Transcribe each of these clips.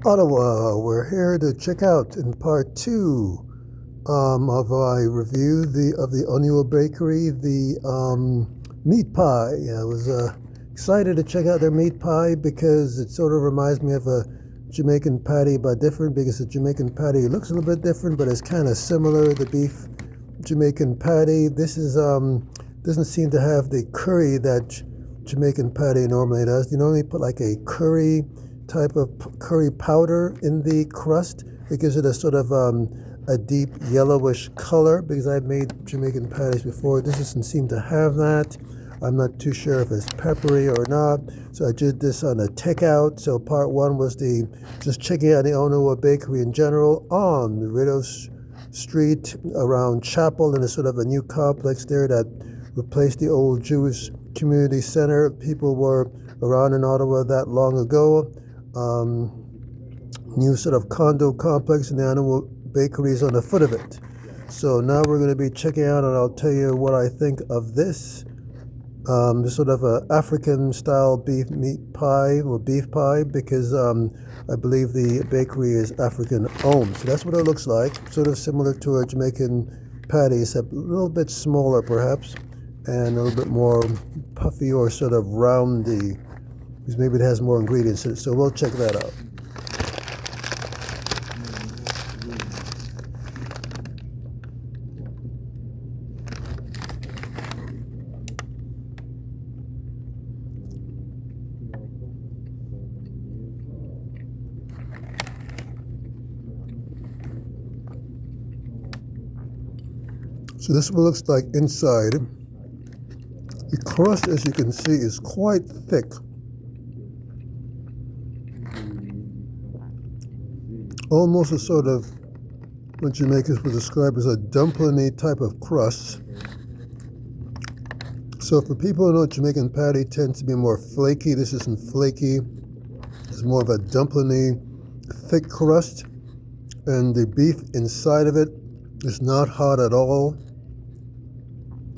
Ottawa, we're here to check out in part two of my review of the Ottawa Bakery, the meat pie. I was excited to check out their meat pie because it sort of reminds me of a Jamaican patty, but different because the Jamaican patty looks a little bit different, but it's kind of similar. The beef Jamaican patty. This is doesn't seem to have the curry that Jamaican patty normally does. You normally put like a curry type of curry powder in the crust. It gives it a sort of a deep yellowish color because I've made Jamaican patties before. This doesn't seem to have that. I'm not too sure if it's peppery or not. So I did this on a takeout. So part one was the just checking out the Ottawa Bakery in general on the Rideau Street around Chapel, and a sort of a new complex there that replaced the old Jewish community center. People were around in Ottawa that long ago. New sort of condo complex, and the Ottawa Bakery is on the foot of it. So now we're going to be checking out, and I'll tell you what I think of this. This sort of a African style beef meat pie or beef pie because I believe the bakery is African owned. So that's what it looks like, sort of similar to a Jamaican patty, except a little bit smaller perhaps, and a little bit more puffy or sort of roundy, because maybe it has more ingredients in it. So we'll check that out. So this is what it looks like inside. The crust, as you can see, is quite thick. Almost a sort of what Jamaicans would describe as a dumpling type of crust. So for people who know Jamaican patty tends to be more flaky, this isn't flaky. It's more of a dumpling thick crust. And the beef inside of it is not hot at all.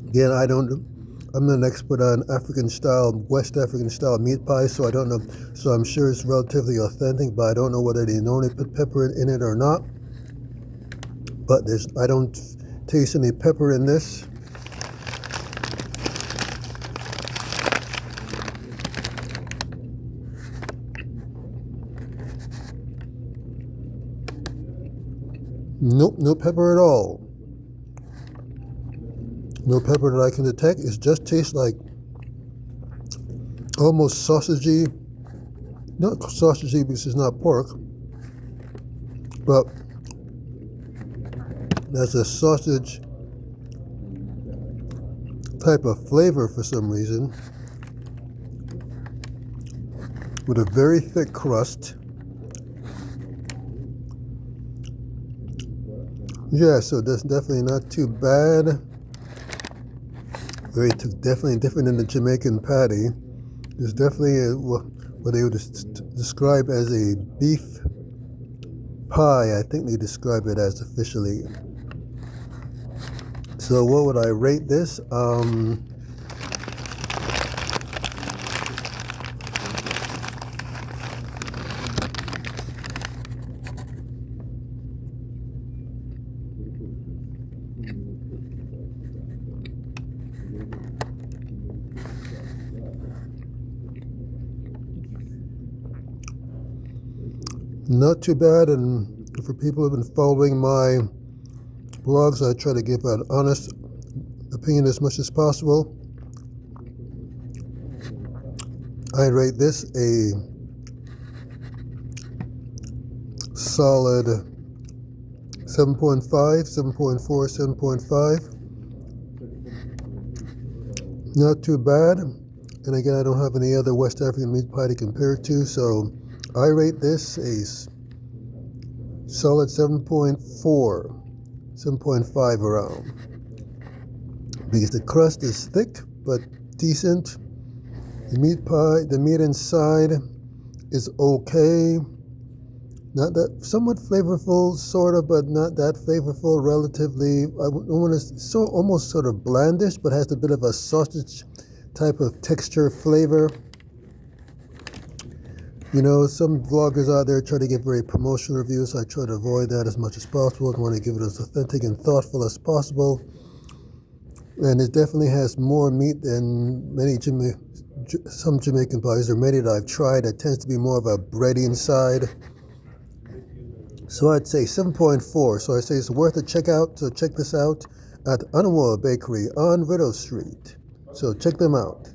Again, I'm not an expert on African style, West African style meat pie, so I don't know. So I'm sure it's relatively authentic, but I don't know whether they normally put pepper in it or not. But I don't taste any pepper in this. Nope, no pepper at all. No pepper that I can detect. It just tastes like almost sausagey. Not sausagey because it's not pork, but there's a sausage type of flavor for some reason, with a very thick crust. Yeah, so that's definitely not too bad. Definitely different than the Jamaican patty. It's definitely what they would describe as a beef pie. I think they describe it as officially. So what would I rate this? Not too bad, and for people who've been following my blogs, I try to give an honest opinion as much as possible. I rate this a solid 7.5, 7.4, 7.5. Not too bad. And again, I don't have any other West African meat pie to compare it to, so I rate this a solid 7.4, 7.5 around. Because the crust is thick, but decent. The meat inside is okay. Not that, somewhat flavorful, sort of, but not that flavorful, relatively. I don't want to, almost sort of blandish, but has a bit of a sausage type of texture flavor. You know, some vloggers out there try to give very promotional reviews. I try to avoid that as much as possible. I want to give it as authentic and thoughtful as possible. And it definitely has more meat than some Jamaican pies, or many that I've tried. It tends to be more of a bready inside. So I'd say 7.4. So I say it's worth a check out. So check this out at Ottawa Bakery on Rideau Street. So check them out.